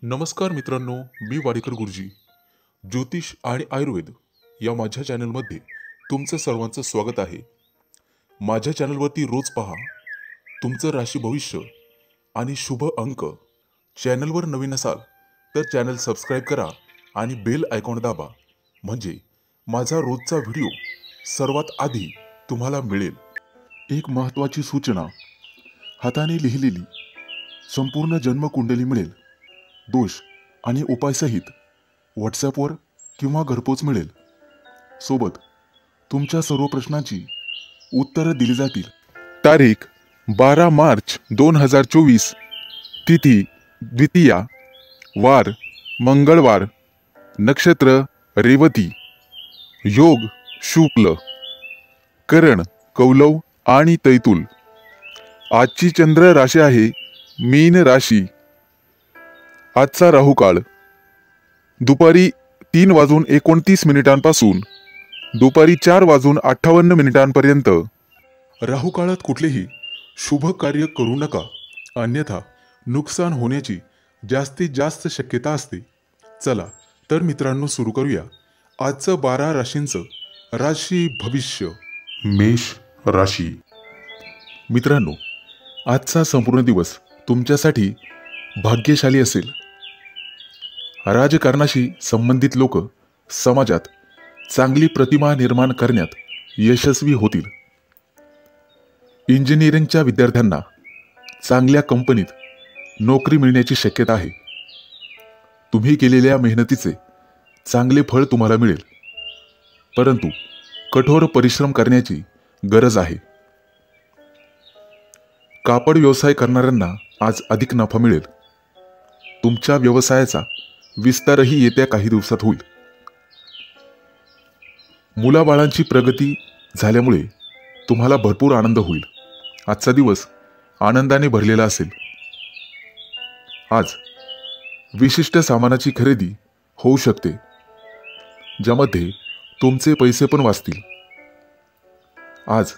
नमस्कार मित्रांनो, मी वाडेकर गुरुजी. ज्योतिष आणि आयुर्वेद या माझ्या चॅनलमध्ये तुमचं सर्वांचं स्वागत आहे. माझ्या चॅनलवरती रोज पहा तुमचं राशी भविष्य आणि शुभ अंक. चॅनलवर नवीन असाल तर चॅनल सबस्क्राईब करा आणि बेल आयकॉन दाबा, म्हणजे माझा रोजचा व्हिडिओ सर्वात आधी तुम्हाला मिळेल. एक महत्त्वाची सूचना: हाताने लिहिलेली संपूर्ण जन्मकुंडली मिळेल. दोष आणि उपायसहित व्हॉट्सॲपवर किंवा घरपोच मिळेल. सोबत तुमच्या सर्व प्रश्नांची उत्तरं दिली जातील. तारीख 12 मार्च 2024, तिथी द्वितीया, वार मंगळवार, नक्षत्र रेवती, योग शुक्ल, करण कौलव आणि तैतुल. आजची चंद्र राशी आहे मीन राशी. आजचा राहुकाळ दुपारी 3:29 दुपारी 4:58 राहुकाळात कुठलेही शुभ कार्य करू नका, अन्यथा नुकसान होण्याची जास्तीत जास्त शक्यता असते. चला तर मित्रांनो, सुरू करूया आजचं 12 राशींचं राशी भविष्य. मेष राशी. मित्रांनो, आजचा संपूर्ण दिवस तुमच्यासाठी भाग्यशाली असेल. राजकारणाशी संबंधित लोक समाजात चांगली प्रतिमा निर्माण करण्यात यशस्वी होतील. इंजिनिअरिंगच्या विद्यार्थ्यांना चांगल्या कंपनीत नोकरी मिळण्याची शक्यता आहे. तुम्ही केलेल्या मेहनतीचे चांगले फळ तुम्हाला मिळेल, परंतु कठोर परिश्रम करण्याची गरज आहे. कापड व्यवसाय करणाऱ्यांना आज अधिक नफा मिळेल. तुमच्या व्यवसायाचा विस्तारही येत्या काही दिवसात होईल. मुलाबाळांची प्रगती झाल्यामुळे तुम्हाला भरपूर आनंद होईल. आजचा दिवस आनंदाने भरलेला असेल. आज विशिष्ट सामानाची खरेदी होऊ शकते, ज्यामध्ये तुमचे पैसे पण वाचतील. आज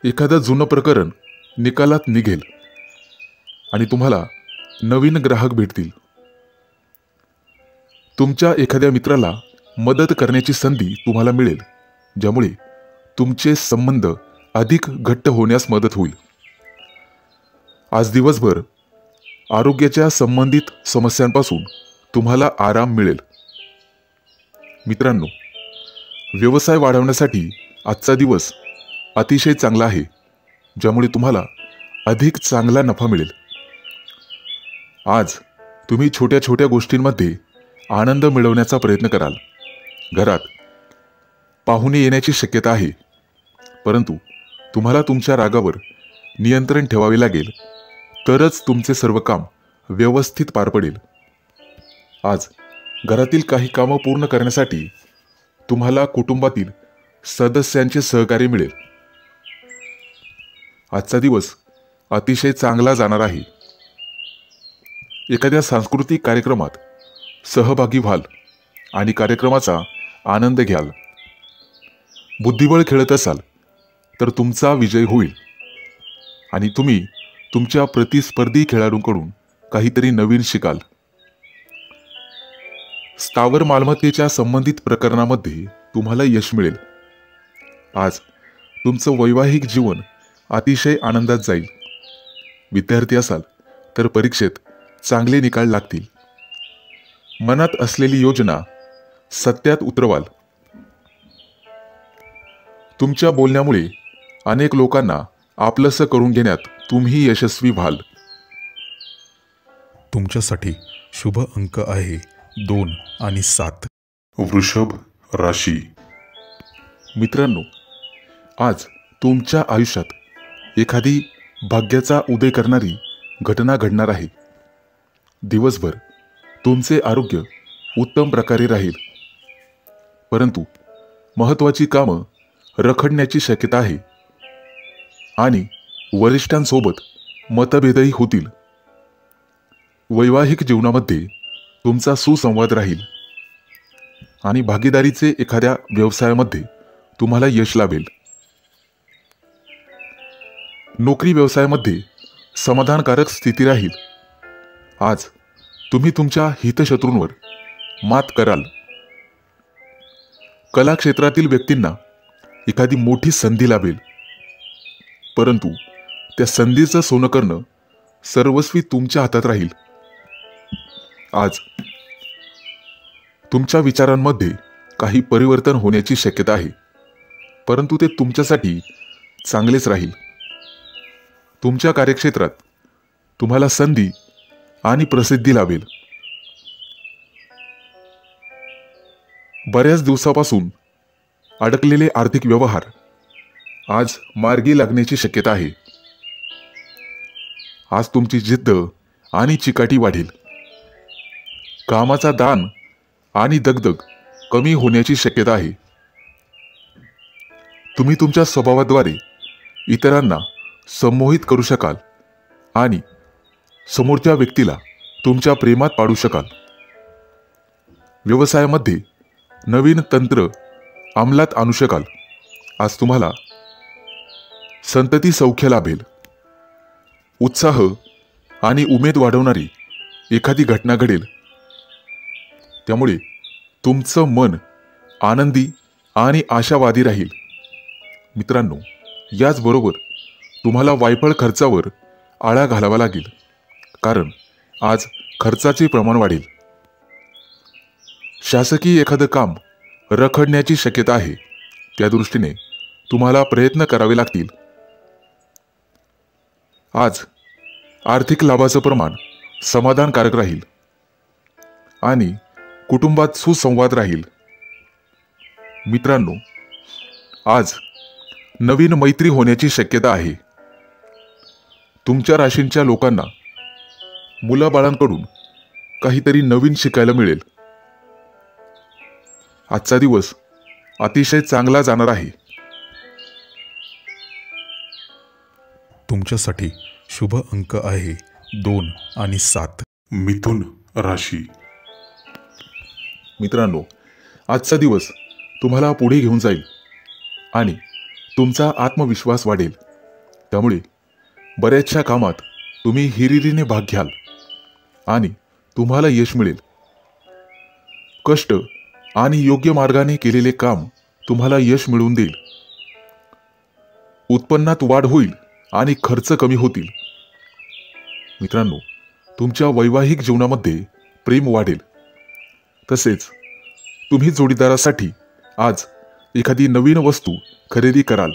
एखादं जुनं प्रकरण निकालात निघेल आणि तुम्हाला नवीन ग्राहक भेटतील. तुमच्या एखाद्या मित्राला मदत करण्याची संधी तुम्हाला मिळेल, ज्यामुळे तुमचे संबंध अधिक घट्ट होण्यास मदत होईल. आज दिवसभर आरोग्याच्या संबंधित समस्यांपासून तुम्हाला आराम मिळेल. मित्रांनो, व्यवसाय वाढवण्यासाठी आजचा दिवस अतिशय चांगला आहे, ज्यामुळे तुम्हाला अधिक चांगला नफा मिळेल. आज तुम्ही छोट्या छोट्या गोष्टींमध्ये आनंद मिळवण्याचा प्रयत्न कराल. घरात पाहुणे येण्याची शक्यता आहे, परंतु तुम्हाला तुमच्या रागावर नियंत्रण ठेवावे लागेल, तरच तुमचे सर्व काम व्यवस्थित पार पडेल. आज घरातील काही कामं पूर्ण करण्यासाठी तुम्हाला कुटुंबातील सदस्यांचे सहकार्य मिळेल. आजचा दिवस अतिशय चांगला जाणार आहे. एखाद्या सांस्कृतिक कार्यक्रमात सहभागी व्हाल आणि कार्यक्रमाचा आनंद घ्याल. बुद्धिबळ खेळत असाल तर तुमचा विजय होईल आणि तुम्ही तुमच्या प्रतिस्पर्धी खेळाडूंकडून काहीतरी नवीन शिकाल. स्थावर मालमत्तेच्या संबंधित प्रकरणामध्ये तुम्हाला यश मिळेल. आज तुमचं वैवाहिक जीवन अतिशय आनंदात जाईल. विद्यार्थी असाल तर परीक्षेत चांगले निकाल लागतील. मनात असलेली योजना सत्यात उतरवाल. तुमच्या बोलण्यामुळे अनेक लोकांना आपलंसं करून घेण्यात तुम्ही यशस्वी व्हाल. तुमच्यासाठी शुभ अंक आहे 2 आणि 7. वृषभ राशी. मित्रांनो, आज तुमच्या आयुष्यात एखादी भाग्याचा उदय करणारी घटना घडणार आहे. दिवसभर तुमचे आरोग्य उत्तम प्रकारे राहील, परंतु महत्त्वाची कामं रखडण्याची शक्यता आहे आणि वरिष्ठांसोबत मतभेदही होतील. वैवाहिक जीवनामध्ये तुमचा सुसंवाद राहील आणि भागीदारीचे एखाद्या व्यवसायामध्ये तुम्हाला यश लाभेल. नोकरी व्यवसायामध्ये समाधानकारक स्थिती राहील. आज तुम्ही तुमच्या हितशत्रूंवर मात कराल. कला क्षेत्रातील व्यक्तींना एखादी मोठी संधी लाभेल, परंतु त्या संधीचं सोनं करणं सर्वस्वी तुमच्या हातात राहील. आज तुमच्या विचारांमध्ये काही परिवर्तन होण्याची शक्यता आहे, परंतु ते तुमच्यासाठी चांगलेच राहील. तुमच्या कार्यक्षेत्रात तुम्हाला संधी आणि प्रसिद्धी लाभेल. बऱ्याच दिवसापासून अडकलेले आर्थिक व्यवहार आज मार्गी लागण्याची शक्यता आहे. आज तुमची जिद्द आणि चिकाटी वाढेल. कामाचा दान आणि दगदग कमी होण्याची शक्यता आहे. तुम्ही तुमच्या स्वभावाद्वारे इतरांना संमोहित करू शकाल आणि समोरच्या व्यक्तीला तुमच्या प्रेमात पाडू शकाल. व्यवसायामध्ये नवीन तंत्र अंमलात आणू शकाल. आज तुम्हाला संतती सौख्य लाभेल. उत्साह आणि उमेद वाढवणारी एखादी घटना घडेल. त्यामुळे तुमचं मन आनंदी आणि आशावादी राहील. मित्रांनो, याचबरोबर तुम्हाला वायफळ खर्चावर आळा घालावा लागेल, कारण आज खर्चाचे प्रमाण वाढेल. शासकीय एखादं काम रखडण्याची शक्यता आहे. त्या दृष्टीने तुम्हाला प्रयत्न करावे लागतील. आज आर्थिक लाभाचं प्रमाण समाधानकारक राहील आणि कुटुंबात सुसंवाद राहील. मित्रांनो, आज नवीन मैत्री होण्याची शक्यता आहे. तुमच्या राशींच्या लोकांना मुलाबाळांकडून काहीतरी नवीन शिकायला मिळेल. आजचा दिवस अतिशय चांगला जाणार आहे. तुमच्यासाठी शुभ अंक आहे 2 आणि 7. मिथुन राशी. मित्रांनो, आजचा दिवस तुम्हाला पुढे घेऊन जाईल आणि तुमचा आत्मविश्वास वाढेल. त्यामुळे बऱ्याचशा कामात तुम्ही हिरिरीने भाग घ्याल आणि तुम्हाला यश मिळेल. कष्ट आणि योग्य मार्गाने केलेले काम तुम्हाला यश मिळवून देईल. उत्पन्नात वाढ होईल आणि खर्च कमी होतील. मित्रांनो, तुमच्या वैवाहिक जीवनामध्ये प्रेम वाढेल. तसेच तुम्ही जोडीदारासाठी आज एखादी नवीन वस्तू खरेदी कराल.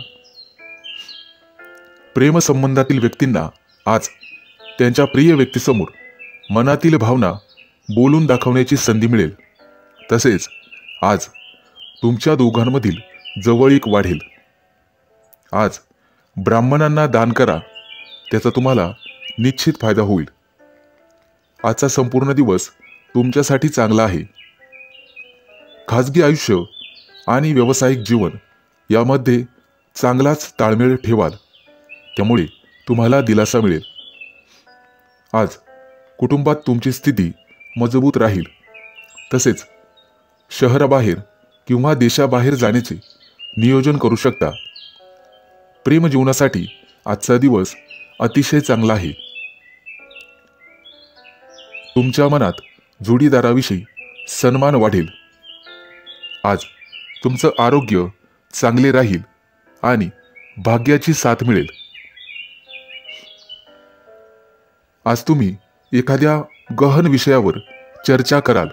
प्रेमसंबंधातील व्यक्तींना आज त्यांच्या प्रिय व्यक्तीसमोर मनातील भावना बोलून दाखवण्याची संधी मिळेल. तसेच आज तुमच्या दोघांमधील जवळीक वाढेल. आज ब्राह्मणांना दान करा, त्याचा तुम्हाला निश्चित फायदा होईल. आजचा संपूर्ण दिवस तुमच्यासाठी चांगला आहे. खाजगी आयुष्य आणि व्यावसायिक जीवन यामध्ये चांगलाच ताळमेळ ठेवाल. त्यामुळे तुम्हाला दिलासा मिळेल. आज कुटुंबात तुमची स्थिती मजबूत राहील. तसेच शहराबाहेर किंवा देशाबाहेर जाण्याचे नियोजन करू शकता. प्रेमजीवनासाठी आजचा दिवस अतिशय चांगला आहे. तुमच्या मनात जोडीदाराविषयी सन्मान वाढेल. आज तुमचं आरोग्य चांगले राहील आणि भाग्याची साथ मिळेल. आज तुम्ही एखाद्या गहन विषयावर चर्चा कराल.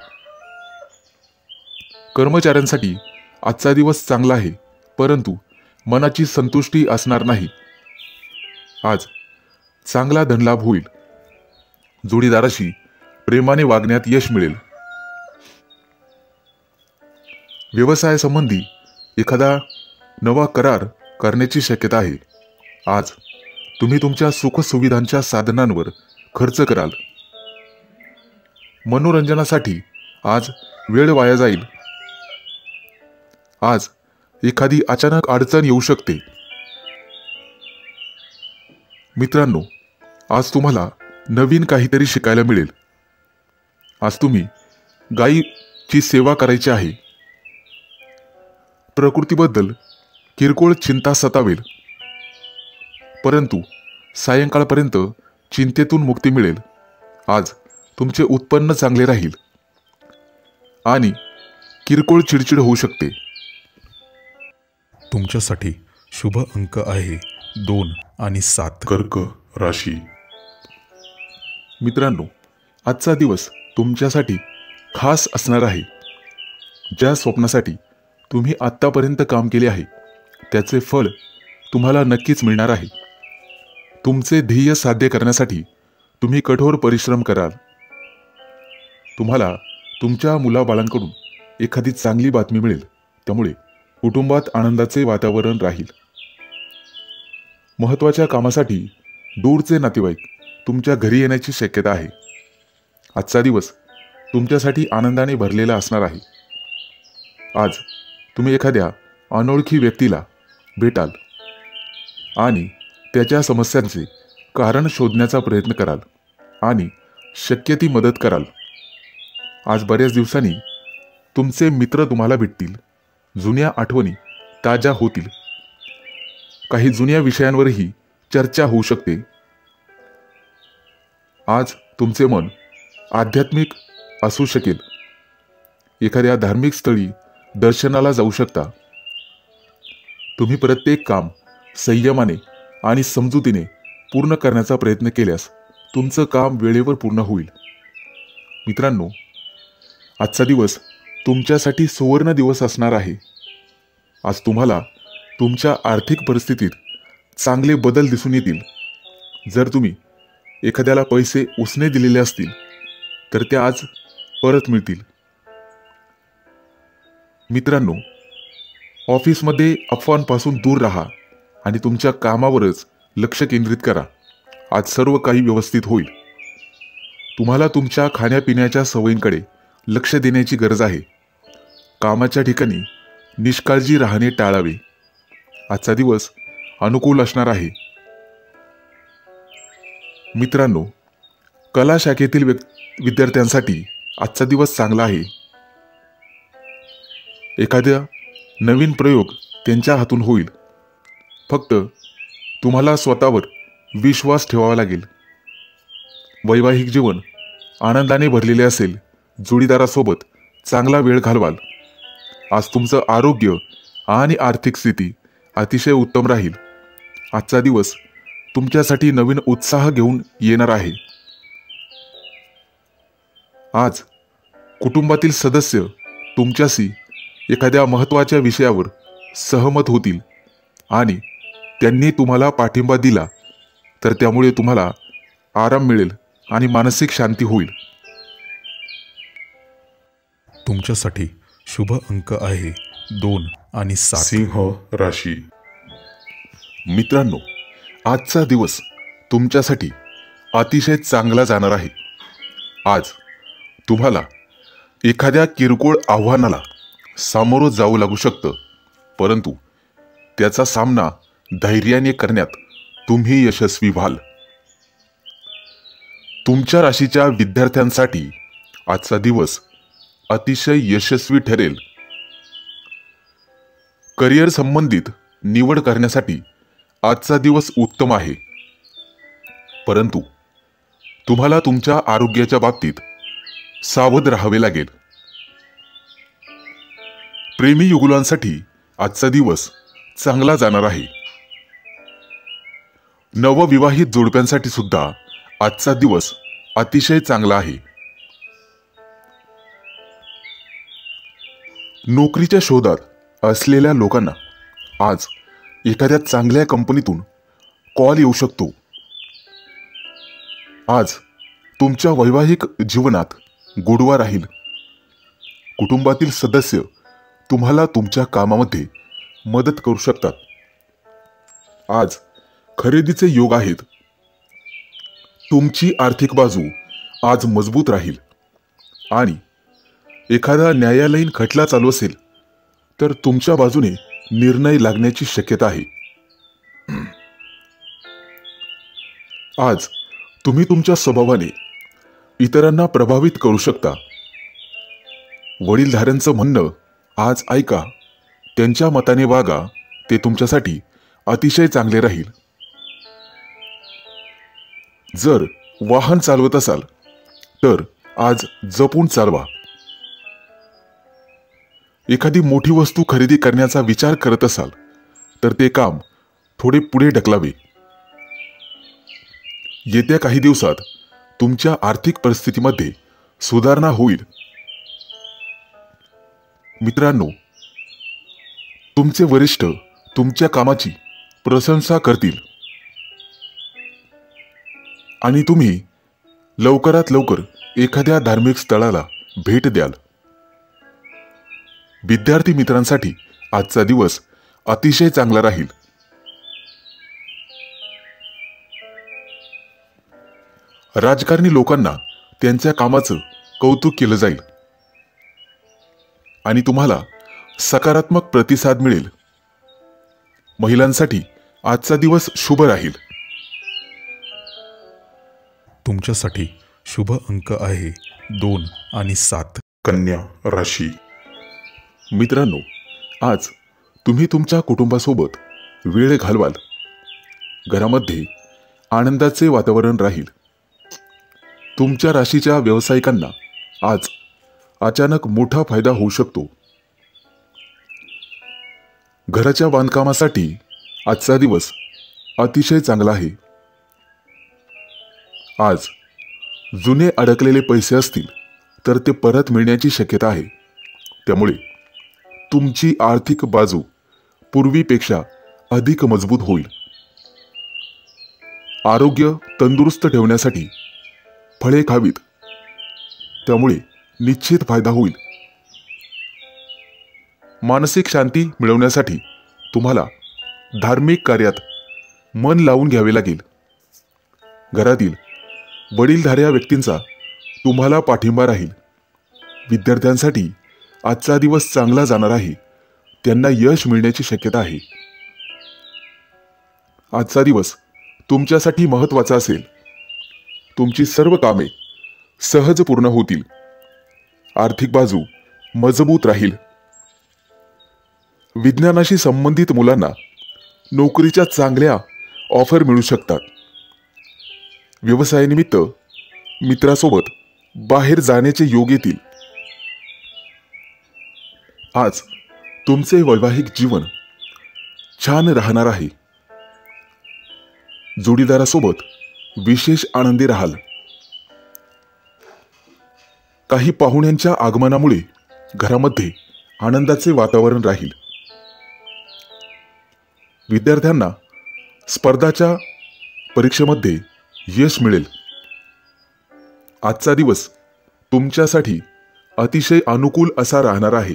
कर्मचाऱ्यांसाठी आजचा दिवस चांगला आहे, परंतु मनाची संतुष्टी असणार नाही. आज चांगला धनलाभ होईल. जोडीदाराशी प्रेमाने वागण्यात यश मिळेल. व्यवसायासंबंधी एखादा नवा करार करण्याची शक्यता आहे. आज तुम्ही तुमच्या सुखसुविधांच्या साधनांवर खर्च कराल. मनोरंजनासाठी आज वेळ वाया जाईल. आज एखादी अचानक अडचण येऊ शकते. मित्रांनो, आज तुम्हाला नवीन काहीतरी शिकायला मिळेल. आज तुम्ही गायीची सेवा करायची आहे. प्रकृतीबद्दल किरकोळ चिंता सतावेल, परंतु सायंकाळपर्यंत चिंतेतून मुक्ती मिळेल. आज तुमचे उत्पन्न चांगले राहील आणि किरकोळ चिडचिड होऊ शकते. तुमच्यासाठी शुभ अंक आहे 2 आणि 7. कर्क राशी. मित्रांनो, आजचा दिवस तुमच्यासाठी खास असणार आहे. ज्या स्वप्नासाठी तुम्ही आत्तापर्यंत काम केले आहे त्याचे फळ तुम्हाला नक्कीच मिळणार आहे. तुमचे ध्येय साध्य करण्यासाठी तुम्ही कठोर परिश्रम कराल. तुम्हाला तुमच्या मुलाबाळांकडून एखादी चांगली बातमी मिळेल, त्यामुळे कुटुंबात आनंदाचे वातावरण राहील. महत्त्वाच्या कामासाठी दूरचे नातेवाईक तुमच्या घरी येण्याची शक्यता आहे. आजचा दिवस तुमच्यासाठी आनंदाने भरलेला असणार आहे. आज तुम्ही एखाद्या अनोळखी व्यक्तीला भेटाल आणि त्याच्या समस्यांचे कारण शोधण्याचा प्रयत्न कराल आणि शक्य ती मदत कराल. आज बऱ्याच दिवसांनी तुमचे मित्र तुम्हाला भेटतील. जुन्या आठवणी ताज्या होतील. काही जुन्या विषयांवरही चर्चा होऊ शकते. आज तुमचे मन आध्यात्मिक असू शकेल. एखाद्या धार्मिक स्थळी दर्शनाला जाऊ शकता. तुम्ही प्रत्येक काम संयमाने आणि समजुतीने पूर्ण करण्याचा प्रयत्न केल्यास तुमचं काम वेळेवर पूर्ण होईल. मित्रांनो, आजचा दिवस तुमच्यासाठी सुवर्ण दिवस असणार आहे. आज तुम्हाला तुमच्या आर्थिक परिस्थितीत चांगले बदल दिसून येतील. जर तुम्ही एखाद्याला पैसे उसने दिलेले असतील तर ते आज परत मिळतील. मित्रांनो, ऑफिसमध्ये अफवांपासून दूर राहा आणि तुमच्या कामावरच लक्ष केंद्रित करा. आज सर्व काही व्यवस्थित होईल. तुम्हाला तुमच्या खाण्यापिण्याच्या सवयींकडे लक्ष देण्याची गरज आहे. कामाच्या ठिकाणी निष्काळजी राहणे टाळावे. आजचा दिवस अनुकूल असणार आहे. मित्रांनो, कला शाखेतील विद्यार्थ्यांसाठी आजचा दिवस चांगला आहे. एखादा नवीन प्रयोग त्यांच्या हातून होईल. फक्त तुम्हाला स्वतःवर विश्वास ठेवावा लागेल. वैवाहिक जीवन आनंदाने भरलेले असेल. जोडीदारासोबत चांगला वेळ घालवाल. आज तुमचं आरोग्य आणि आर्थिक स्थिती अतिशय उत्तम राहील. आजचा दिवस तुमच्यासाठी नवीन उत्साह घेऊन येणार आहे. आज कुटुंबातील सदस्य तुमच्याशी एखाद्या महत्त्वाच्या विषयावर सहमत होतील आणि त्यांनी तुम्हाला पाठिंबा दिला तर त्यामुळे तुम्हाला आराम मिळेल आणि मानसिक शांती होईल. तुमच्यासाठी शुभ अंक आहे 2 आणि 7. सिंह राशी. मित्रांनो, आजचा दिवस तुमच्यासाठी अतिशय चांगला जाणार आहे. आज तुम्हाला एखाद्या किरकोळ आव्हानाला सामोरं जावं लागू शकतं, परंतु त्याचा सामना धैर्याने करण्यात तुम्ही यशस्वी व्हाल. तुमच्या राशीच्या विद्यार्थ्यांसाठी आजचा दिवस अतिशय यशस्वी ठरेल. करिअर संबंधित निवड करण्यासाठी आजचा दिवस उत्तम आहे, परंतु तुम्हाला तुमच्या आरोग्याच्या बाबतीत सावध राहावे लागेल. प्रेमी युगुलांसाठी आजचा दिवस चांगला जाणार आहे. नवविवाहित जोडप्यांसाठी सुद्धा आजचा दिवस अतिशय चांगला आहे. नोकरीच्या शोधात असलेल्या लोकांना आज एखाद्या चांगल्या कंपनीतून कॉल येऊ शकतो. आज तुमच्या वैवाहिक जीवनात गोडवा राहील. कुटुंबातील सदस्य तुम्हाला तुमच्या कामामध्ये मदत करू शकतात. आज खरेदीचे योग आहेत. तुमची आर्थिक बाजू आज मजबूत राहील आणि एखादा न्यायालयीन खटला चालू असेल तर तुमच्या बाजूने निर्णय लागण्याची शक्यता आहे. आज तुम्ही तुमच्या स्वभावाने इतरांना प्रभावित करू शकता. वडीलधाऱ्यांचं म्हणणं आज ऐका. त्यांच्या मताने वागा. ते तुमच्यासाठी अतिशय चांगले राहील. जर वाहन चालवत असाल तर आज जपून चालवा. एखादी मोठी वस्तू खरेदी करण्याचा विचार करत असाल तर ते काम थोडे पुढे ढकलावे. येत्या काही दिवसात तुमच्या आर्थिक परिस्थितीमध्ये सुधारणा होईल. मित्रांनो, तुमचे वरिष्ठ तुमच्या कामाची प्रशंसा करतील आणि तुम्ही लवकरात लवकर एखाद्या धार्मिक स्थळाला भेट द्याल. विद्यार्थी मित्रांसाठी आजचा दिवस अतिशय चांगला राहील. राजकारणी लोकांना त्यांच्या कामाचं कौतुक केलं जाईल आणि तुम्हाला सकारात्मक प्रतिसाद मिळेल. महिलांसाठी आजचा दिवस शुभ राहील. तुमच्यासाठी शुभ अंक आहे 2 आणि 7. कन्या राशी. मित्रांनो, आज तुम्ही तुमच्या कुटुंबासोबत वेळ घालवाल. घरामध्ये आनंदाचे वातावरण राहील. तुमच्या राशीच्या व्यावसायिकांना आज अचानक मोठा फायदा होऊ शकतो. घराच्या बांधकामासाठी आजचा दिवस अतिशय चांगला आहे. आज जुने अडकलेले पैसे असतील तर ते परत मिळण्याची शक्यता आहे. त्यामुळे तुमची आर्थिक बाजू पूर्वीपेक्षा अधिक मजबूत होईल. आरोग्य तंदुरुस्त ठेवण्यासाठी फळे खावीत, त्यामुळे निश्चित फायदा होईल. मानसिक शांती मिळवण्यासाठी तुम्हाला धार्मिक कार्यात मन लावून घ्यावे लागेल. घरातील वडीलधाऱ्या व्यक्तींचा तुम्हाला पाठिंबा राहील. विद्यार्थ्यांसाठी आजचा दिवस चांगला जाणार आहे. त्यांना यश मिळण्याची शक्यता आहे. आजचा दिवस तुमच्यासाठी महत्त्वाचा असेल. तुमची सर्व कामे सहज पूर्ण होतील. आर्थिक बाजू मजबूत राहील. विज्ञानाशी संबंधित मुलांना नोकरीच्या चांगल्या ऑफर मिळू शकतात. व्यवसायानिमित्त मित्रासोबत बाहेर जाण्याचे योग येतील. आज तुमचे वैवाहिक जीवन छान राहणार आहे. जोडीदारासोबत विशेष आनंदी राहाल. काही पाहुण्यांच्या आगमनामुळे घरामध्ये आनंदाचे वातावरण राहील. विद्यार्थ्यांना स्पर्धाच्या परीक्षेमध्ये यश मिळेल. आजचा दिवस तुमच्यासाठी अतिशय अनुकूल असा राहणार आहे.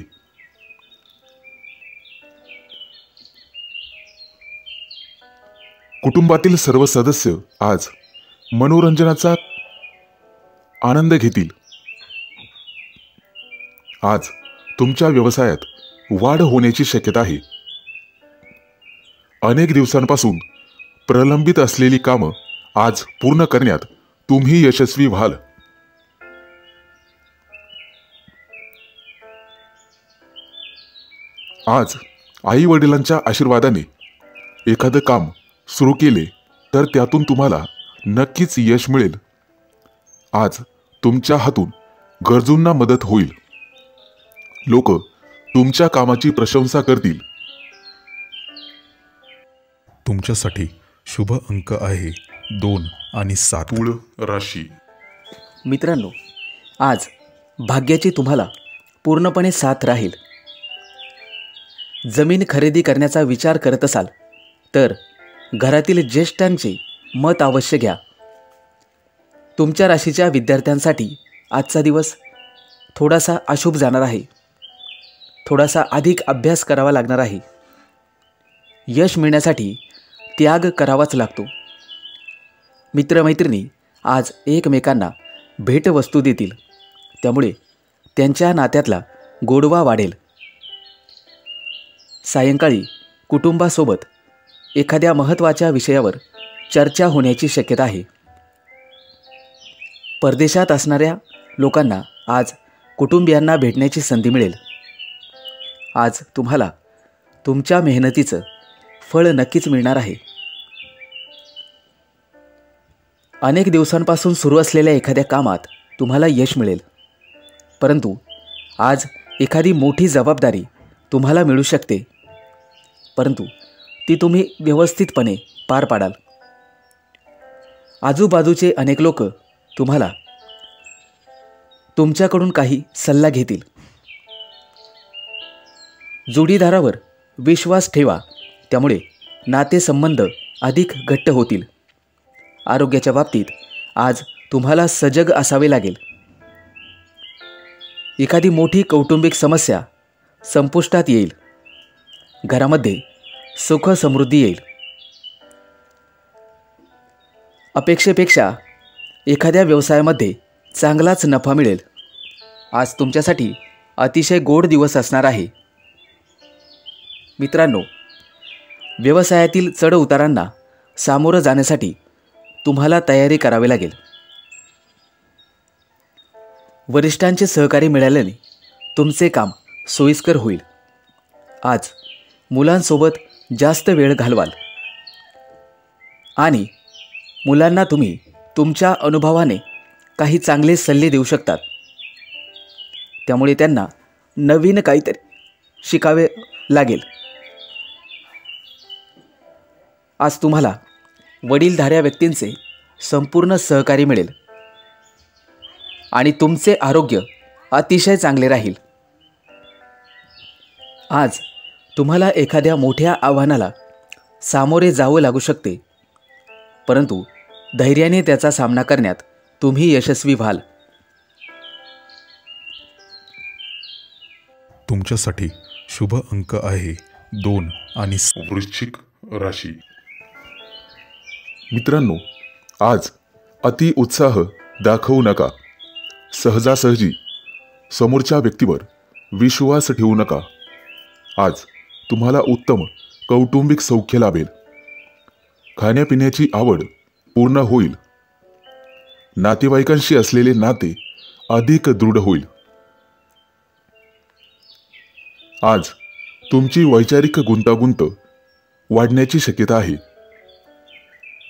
कुटुंबातील सर्व सदस्य आज मनोरंजनाचा आनंद घेतील. आज तुमच्या व्यवसायात वाढ होण्याची शक्यता आहे. अनेक दिवसांपासून प्रलंबित असलेली कामं आज पूर्ण करण्यात तुम्ही यशस्वी व्हाल. आज आई वडिलांच्या आशीर्वादाने एखादं काम सुरू केले तर त्यातून तुम्हाला नक्कीच यश मिळेल. आज तुमच्या हातून गरजूंना मदत होईल. लोक तुमच्या कामाची प्रशंसा करतील. तुमच्यासाठी शुभ अंक आहे 2 आणि 7. तुळ राशी. मित्रांनो, आज भाग्याची तुम्हाला पूर्णपणे साथ राहील. जमीन खरेदी करण्याचा विचार करत असाल तर घरातील ज्येष्ठांचे मत अवश्य घ्या. तुमच्या राशीच्या विद्यार्थ्यांसाठी आजचा दिवस थोडासा अशुभ जाणार आहे. थोडासा अधिक अभ्यास करावा लागणार आहे. यश मिळण्यासाठी त्याग करावाच लागतो. मित्रमैत्रिणी आज एकमेकांना भेटवस्तू देतील. त्यामुळे त्यांच्या नात्यातला गोडवा वाढेल. सायंकाळी कुटुंबासोबत एखाद्या महत्त्वाच्या विषयावर चर्चा होण्याची शक्यता आहे. परदेशात असणाऱ्या लोकांना आज कुटुंबियांना भेटण्याची संधी मिळेल. आज तुम्हाला तुमच्या मेहनतीचं फळ नक्कीच मिळणार आहे. अनेक दिवसांपासून सुरू असलेल्या एखाद्या कामात तुम्हाला यश मिळेल. परंतु आज एखादी मोठी जबाबदारी तुम्हाला मिळू शकते, परंतु ती तुम्ही व्यवस्थितपणे पार पाडाल. आजूबाजूचे अनेक लोक तुम्हाला तुमच्याकडून काही सल्ला घेतील. जोडीदारावर विश्वास ठेवा, त्यामुळे नातेसंबंध अधिक घट्ट होतील. आरोग्याच्या बाबतीत आज तुम्हाला सजग असावे लागेल. एखादी मोठी कौटुंबिक समस्या संपुष्टात येईल. घरामध्ये सुख समृद्धी येईल. अपेक्षेपेक्षा एखाद्या व्यवसायामध्ये चांगलाच नफा मिळेल. आज तुमच्यासाठी अतिशय गोड दिवस असणार आहे. मित्रांनो, व्यवसायातील चढउतारांना सामोरं जाण्यासाठी तुम्हाला तयारी करावी लागेल. वरिष्ठांचे सहकार्य मिळाल्याने तुमचे काम सोयीस्कर होईल. आज मुलांसोबत जास्त वेळ घालवाल आणि मुलांना तुम्ही तुमच्या अनुभवाने काही चांगले सल्ले देऊ शकतात. त्यामुळे त्यांना नवीन काहीतरी शिकावे लागेल. आज तुम्हाला वडीलधाऱ्या व्यक्तींचे संपूर्ण सहकार्य मिळेल आणि तुमचे आरोग्य अतिशय चांगले राहील. आज तुम्हाला एखाद्या मोठ्या आव्हानाला सामोरे जावं लागू शकते, परंतु धैर्याने त्याचा सामना करण्यात तुम्ही यशस्वी व्हाल. तुमच्यासाठी शुभ अंक आहे 2 आणि वृश्चिक राशी. मित्रांनो, आज अति उत्साह दाखवू नका. सहजासहजी समोरच्या व्यक्तीवर विश्वास ठेवू नका. आज तुम्हाला उत्तम कौटुंबिक सौख्य लाभेल. खाण्यापिण्याची आवड पूर्ण होईल. नातेवाईकांशी असलेले नाते अधिक दृढ होईल. आज तुमची वैचारिक गुंतागुंत वाढण्याची शक्यता आहे.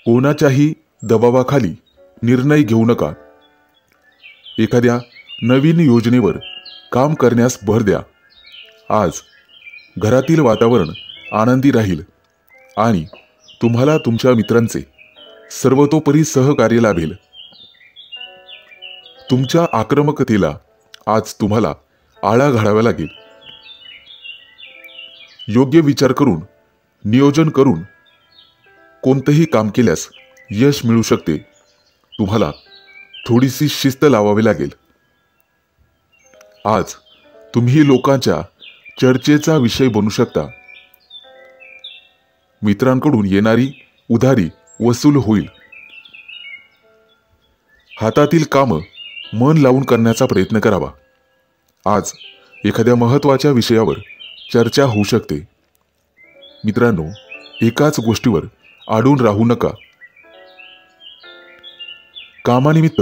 कोणाच्याही दबावाखाली निर्णय घेऊ नका. एखाद्या नवीन योजनेवर काम करण्यास भर द्या. आज घरातील वातावरण आनंदी राहील आणि तुम्हाला तुमच्या मित्रांचे सर्वतोपरी सहकार्य लाभेल. तुमच्या आक्रमकतेला आज तुम्हाला आळा घालावा लागेल. योग्य विचार करून, नियोजन करून कोणतेही काम केल्यास यश मिळू शकते. तुम्हाला थोडीशी शिस्त लावावी लागेल. आज तुम्ही लोकांच्या चर्चेचा विषय बनू शकता. मित्रांकडून येणारी उधारी वसूल होईल. हातातील कामं मन लावून करण्याचा प्रयत्न करावा. आज एखाद्या महत्त्वाच्या विषयावर चर्चा होऊ शकते. मित्रांनो, एकाच गोष्टीवर अडून राहू नका. कामानिमित्त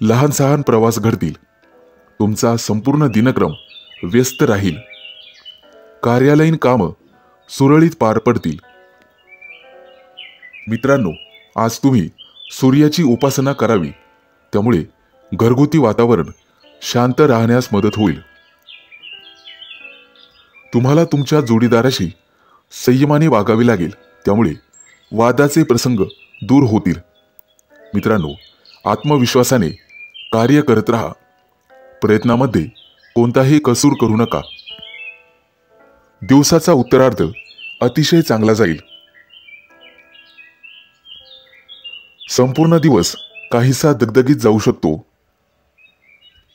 लहान सहान प्रवास घडतील. तुमचा संपूर्ण दिनक्रम व्यस्त राहील. कार्यालयीन कामं सुरळीत पार पडतील. मित्रांनो, आज तुम्ही सूर्याची उपासना करावी. त्यामुळे घरगुती वातावरण शांत राहण्यास मदत होईल. तुम्हाला तुमच्या जोडीदाराशी संयमाने वागावे लागेल. त्यामुळे वादाचे प्रसंग दूर होतील. मित्रांनो, आत्मविश्वासाने कार्य करत राहा. प्रयत्नामध्ये कोणताही कसूर करू नका. दिवसाचा उत्तरार्ध अतिशय चांगला जाईल. संपूर्ण दिवस काहीसा दगदगीत जाऊ शकतो,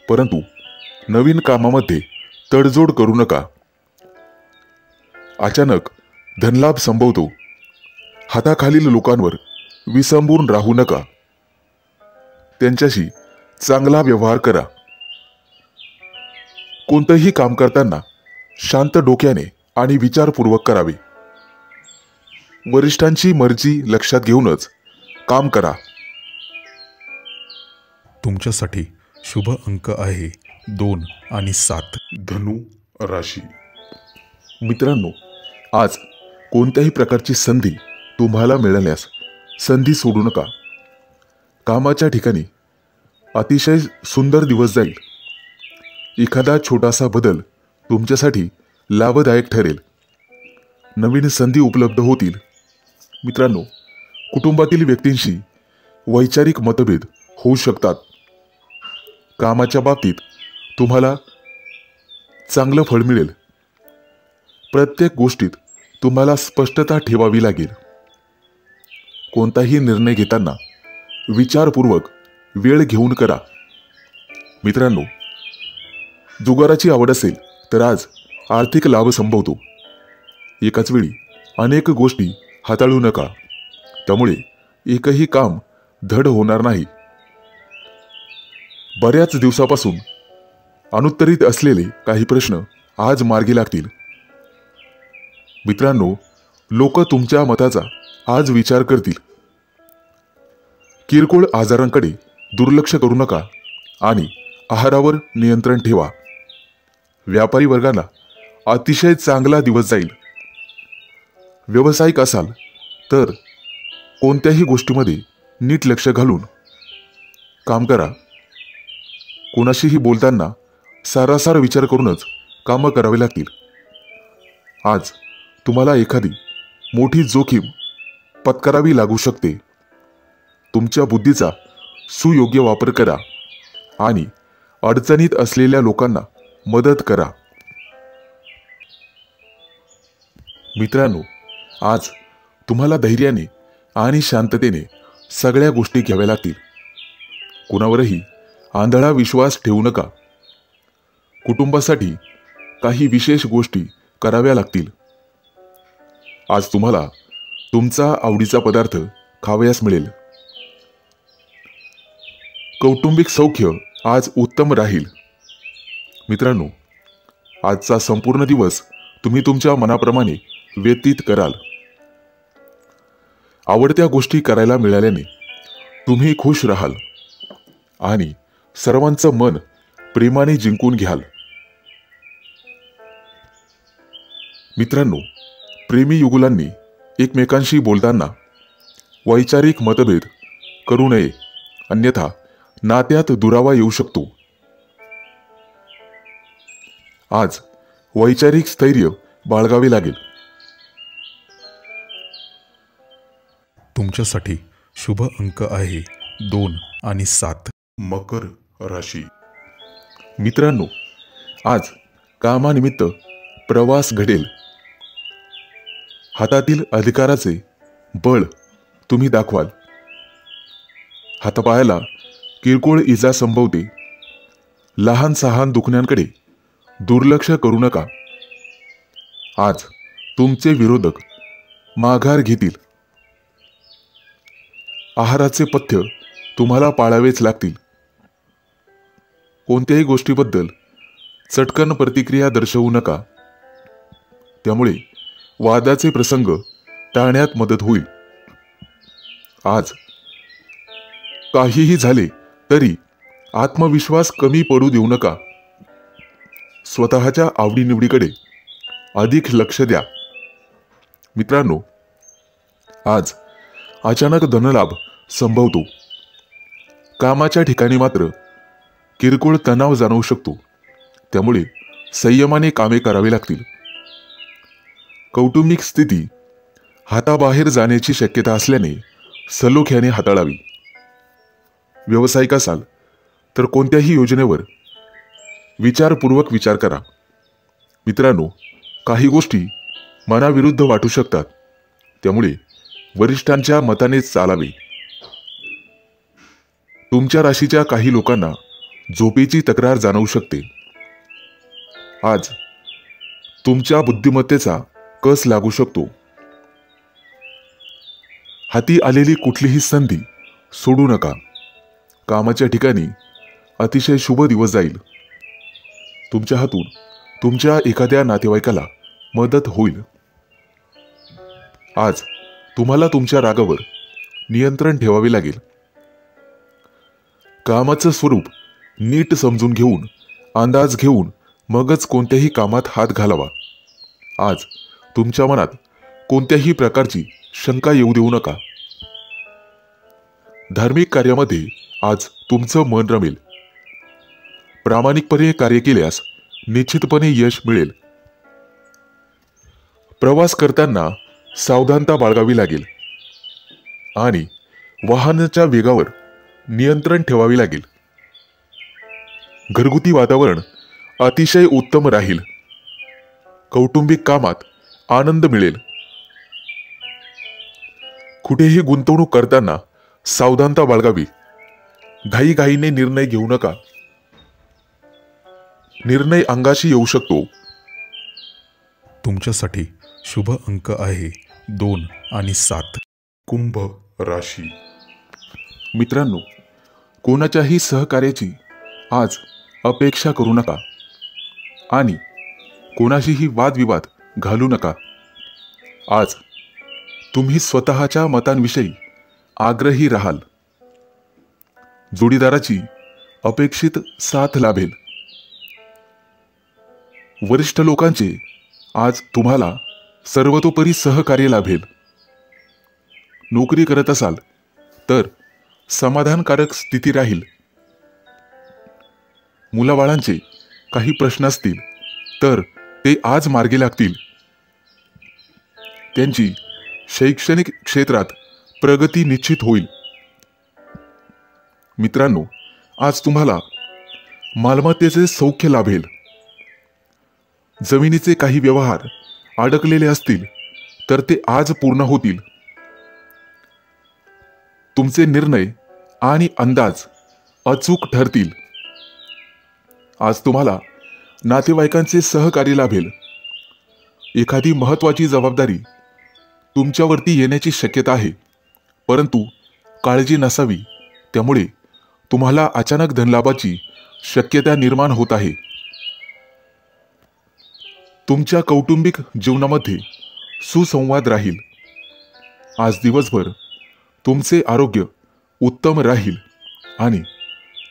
परंतु नवीन कामामध्ये तडजोड करू नका. अचानक धनलाभ संभवतो. हाताखालील लोकांवर विसंबून राहू नका. त्यांच्याशी चांगला व्यवहार करा. कोणतेही काम करताना शांत डोक्याने आणि विचारपूर्वक करावे. वरिष्ठांची मर्जी लक्षात घेऊनच काम करा. तुमच्यासाठी शुभ अंक आहे 2 आणि 7. धनु राशी. मित्रांनो, आज कोणत्याही प्रकारची संधी तुम्हाला मिळाल्यास संधी सोडू नका. कामाच्या ठिकाणी अतिशय सुंदर दिवस जाईल. एखादा छोटासा बदल तुमच्यासाठी लाभदायक ठरेल. नवीन संधी उपलब्ध होतील. मित्रांनो, कुटुंबातील व्यक्तींशी वैचारिक मतभेद होऊ शकतात. कामाच्या बाबतीत तुम्हाला चांगलं फळ मिळेल. प्रत्येक गोष्टीत तुम्हाला स्पष्टता ठेवावी लागेल. कोणताही निर्णय घेताना विचारपूर्वक वेळ घेऊन करा. मित्रांनो, जुगाराची आवड असेल तर आज आर्थिक लाभ संभवतो. एकाच वेळी अनेक गोष्टी हाताळू नका, त्यामुळे एकही काम धड होणार नाही. बऱ्याच दिवसापासून अनुत्तरित असलेले काही प्रश्न आज मार्गी लागतील. मित्रांनो, लोक तुमच्या मताचा आज विचार करतील. किरकोळ आजारांकडे दुर्लक्ष करू नका आणि आहारावर नियंत्रण ठेवा. व्यापारी वर्गाला अतिशय चांगला दिवस जाईल. व्यावसायिक असाल तर कोणत्याही गोष्टीमध्ये नीट लक्ष घालून काम करा. कोणाशीही बोलताना सारासार विचार करूनच कामं करावी लागतील. आज तुम्हाला एखादी मोठी जोखीम पत्करावी लागू शकते. तुमच्या बुद्धीचा सुयोग्य वापर करा आणि अडचणीत असलेल्या लोकांना मदत करा. मित्रांनो, आज तुम्हाला धैर्याने आणि शांततेने सगळ्या गोष्टी घ्याव्या लागतील. कुणावरही आंधळा विश्वास ठेवू नका. कुटुंबासाठी काही विशेष गोष्टी कराव्या लागतील. आज तुम्हाला तुमचा आवडीचा पदार्थ खावयास मिळेल. कौटुंबिक सौख्य आज उत्तम राहील. मित्रांनो, आजचा संपूर्ण दिवस तुम्ही तुमच्या मनाप्रमाणे व्यतीत कराल. आवडत्या गोष्टी करायला मिळाल्याने तुम्ही खुश राहाल आणि सर्वांचं मन प्रेमाने जिंकून घ्याल. मित्रांनो, प्रेमी युगुलांनी एकमेकांशी बोलताना वैचारिक मतभेद करू नये, अन्यथा नात्यात दुरावा येऊ शकतो. आज वैचारिक स्थैर्य बाळगावे लागेल. तुमच्यासाठी शुभ अंक आहे 2 आणि 7. मकर राशी. मित्रांनो, आज कामानिमित्त प्रवास घडेल. हातातील अधिकाराचे बळ तुम्ही दाखवाल. हातापायाला किरकोळ इजा संभवते. लहान सहान दुखण्यांकडे दुर्लक्ष करू नका. आज तुमचे विरोधक माघार घेतील. आहाराचे पथ्य तुम्हाला पाळावेच लागतील. कोणत्याही गोष्टीबद्दल चटकन प्रतिक्रिया दर्शवू नका, त्यामुळे वादाचे प्रसंग टाळण्यात मदत होईल. आज काहीही झाले तरी आत्मविश्वास कमी पडू देऊ नका. स्वतःच्या आवडीनिवडीकडे अधिक लक्ष द्या. मित्रांनो, आज अचानक धनलाभ संभवतो. कामाच्या ठिकाणी मात्र किरकोळ तणाव जाणवू शकतो, त्यामुळे संयमाने कामे करावी लागतील. कौटुंबिक स्थिती हाताबाहेर जाण्याची शक्यता असल्याने सलोख्याने हाताळावी. व्यावसायिक असाल तर कोणत्याही योजनेवर विचारपूर्वक विचार करा. मित्रांनो, काही गोष्टी मनाविरुद्ध वाटू शकतात, त्यामुळे वरिष्ठांच्या मताने चालावे. तुमच्या राशीच्या काही लोकांना झोपेची तक्रार जाणवू शकते. आज तुमच्या बुद्धिमत्तेचा कस लागू शकतो. हाती आलेली कुठलीही संधी सोडू नका. कामाच्या ठिकाणी अतिशय शुभ दिवस जाईल. तुमच्या हातून तुमच्या एखाद्या नातेवाईकाला मदत होईल. आज तुम्हाला तुमच्या रागावर नियंत्रण ठेवावे लागेल. कामाचं स्वरूप नीट समजून घेऊन, अंदाज घेऊन मगच कोणत्याही कामात हात घालावा. आज तुमच्या मनात कोणत्याही प्रकारची शंका येऊ देऊ नका. धार्मिक कार्यामध्ये आज तुमचं मन रमेल. प्रामाणिकपणे कार्य केल्यास निश्चितपणे यश मिळेल. प्रवास करताना सावधानता बाळगावी लागेल आणि वाहनाच्या वेगावर नियंत्रण ठेवावे लागेल. घरगुती वातावरण अतिशय उत्तम राहील. कौटुंबिक कामात आनंद मिळेल. कुठेही गुंतवणूक करताना सावधानता बाळगावी. घाईघाईने निर्णय घेऊ नका. निर्णय अंगाशी येऊ शकतो. तुमच्यासाठी शुभ अंक आहे 2 आणि 7. कुंभ राशी. मित्रांनो, कोणाच्याही सहकार्याची आज अपेक्षा करू नका आणि कोणाशीही वादविवाद घालू नका. आज तुम्ही स्वतःच्या मतांविषयी आग्रही राहाल. जोडीदाराची अपेक्षित साथ लाभेल. वरिष्ठ लोकांचे आज तुम्हाला सर्वतोपरी सहकार्य लाभेल. नोकरी करत असाल तर समाधानकारक स्थिती राहील. मुलाबाळांचे काही प्रश्न असतील तर ते आज मार्गी लागतील. त्यांची शैक्षणिक क्षेत्रात प्रगती निश्चित होईल. मित्रांनो, आज तुम्हाला मालमत्तेचे सौख्य लाभेल. जमिनीचे काही व्यवहार अडकलेले असतील तर ते आज पूर्ण होतील. तुमचे निर्णय आणि अंदाज अचूक ठरतील. आज तुम्हाला नातेवाईकांचे सहकार्य लाभेल. एखादी महत्त्वाची जबाबदारी तुमच्यावरती येण्याची शक्यता आहे, परंतु काळजी नसावी. त्यामुळे तुम्हाला अचानक धनलाभाची शक्यता निर्माण होत आहे. तुमच्या कौटुंबिक जीवनामध्ये सुसंवाद राहील. आज दिवसभर तुमचे आरोग्य उत्तम राहील आणि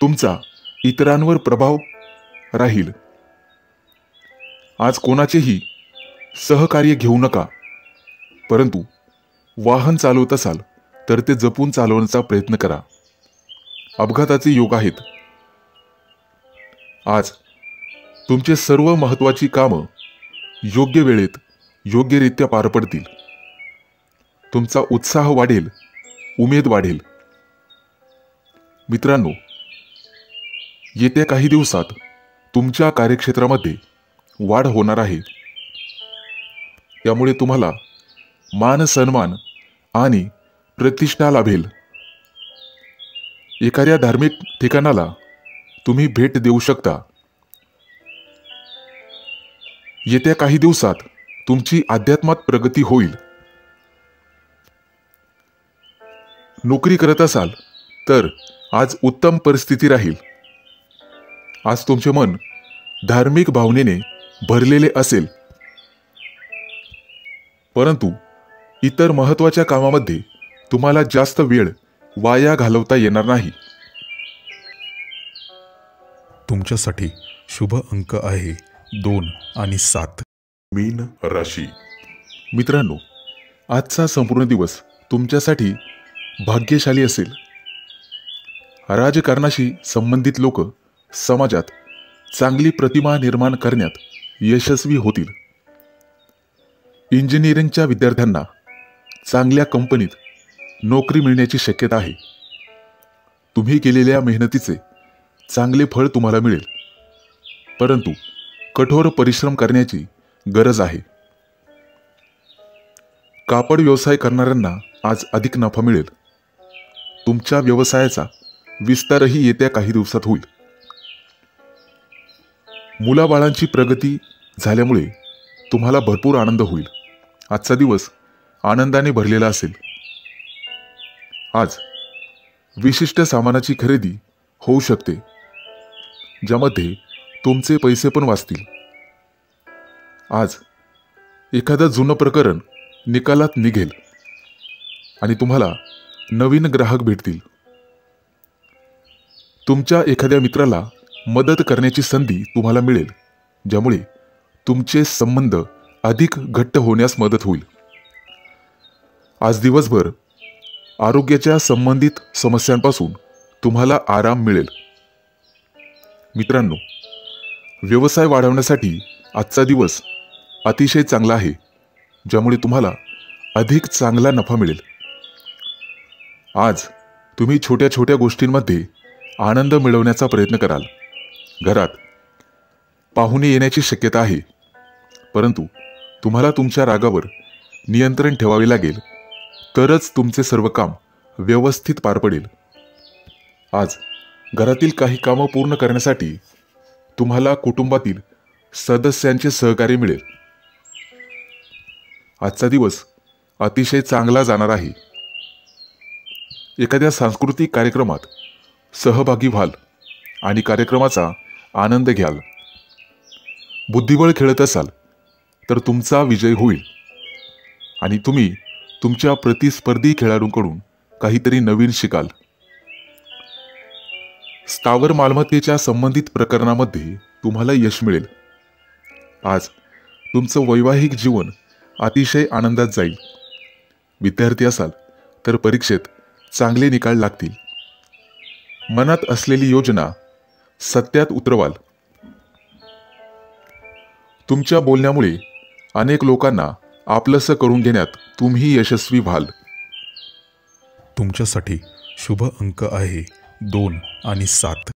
तुमचा इतरांवर प्रभाव राहील. आज कोणाचेही सहकार्य घेऊ नका, परंतु वाहन चालवत असाल तर ते जपून चालवण्याचा प्रयत्न करा. अपघाताचे योग आहेत. आज तुमचे सर्व महत्त्वाची कामं योग्य वेळेत योग्यरित्या पार पडतील. तुमचा उत्साह वाढेल, उमेद वाढेल. मित्रांनो, येत्या काही दिवसात तुमच्या कार्यक्षेत्रामध्ये वाढ होणार आहे. त्यामुळे तुम्हाला मान सन्मान आणि प्रतिष्ठा लाभेल. एखाद्या धार्मिक ठिकाणाला तुम्ही भेट देऊ शकता. येत्या काही दिवसात तुमची अध्यात्मात प्रगती होईल. नोकरी करत असाल तर आज उत्तम परिस्थिती राहील. आज तुमचे मन धार्मिक भावनेने भरलेले असेल, परंतु इतर महत्त्वाच्या कामामध्ये तुम्हाला जास्त वेळ वाया घालवता येणार नाही. तुमच्यासाठी शुभ अंक आहे 2 आणि 7. मीन राशी. मित्रांनो, आजचा संपूर्ण दिवस तुमच्यासाठी भाग्यशाली असेल. राजकारणाशी संबंधित लोक समाजात चांगली प्रतिमा निर्माण करण्यात यशस्वी होतील. इंजिनिअरिंगच्या विद्यार्थ्यांना चांगल्या कंपनीत नोकरी मिळण्याची शक्यता आहे. तुम्ही केलेल्या मेहनतीचे चांगले फळ तुम्हाला मिळेल, परंतु कठोर परिश्रम करण्याची गरज आहे. कापड व्यवसाय करणाऱ्यांना आज अधिक नफा मिळेल. तुमच्या व्यवसायाचा विस्तारही येत्या काही दिवसात होईल. मुलाबाळांची प्रगती झाल्यामुळे तुम्हाला भरपूर आनंद होईल. आजचा दिवस आनंदाने भरलेला असेल. आज विशिष्ट सामानाची खरेदी होऊ शकते, ज्यामध्ये तुमचे पैसे पण वाचतील. आज एखादं जुनं प्रकरण निकालात निघेल आणि तुम्हाला नवीन ग्राहक भेटतील. तुमच्या एखाद्या मित्राला मदत करण्याची संधी तुम्हाला मिळेल, ज्यामुळे तुमचे संबंध अधिक घट्ट होण्यास मदत होईल. आज दिवसभर आरोग्याच्या संबंधित समस्यांपासून तुम्हाला आराम मिळेल. मित्रांनो, व्यवसाय वाढवण्यासाठी आजचा दिवस अतिशय चांगला आहे, ज्यामुळे तुम्हाला अधिक चांगला नफा मिळेल. आज तुम्ही छोट्या छोट्या गोष्टींमध्ये आनंद मिळवण्याचा प्रयत्न कराल. घरात पाहुणे येण्याची शक्यता आहे, परंतु तुम्हाला तुमच्या रागावर नियंत्रण ठेवावे लागेल, तरच तुमचे सर्व काम व्यवस्थित पार पडेल. आज घरातील काही कामं पूर्ण करण्यासाठी तुम्हाला कुटुंबातील सदस्यांचे सहकार्य मिळेल. आजचा दिवस अतिशय चांगला जाणार आहे. एखाद्या सांस्कृतिक कार्यक्रमात सहभागी व्हाल आणि कार्यक्रमाचा आनंद घ्याल. बुद्धिबळ खेळत असाल तर तुमचा विजय होईल आणि तुम्ही तुमच्या प्रतिस्पर्धी खेळाडूंकडून काहीतरी नवीन शिकाल. स्थावर मालमत्तेच्या संबंधित प्रकरणामध्ये तुम्हाला यश मिळेल. आज तुमचं वैवाहिक जीवन अतिशय आनंदात जाईल. विद्यार्थी असाल तर परीक्षेत चांगले निकाल लागतील. मनात असलेली योजना सत्यात उतरवाल. तुमच्या बोलण्यामुळे अनेक लोकांना आपलंसं करून घेण्यात तुम्ही यशस्वी व्हाल. तुमच्यासाठी शुभ अंक आहे 2 आणि 7.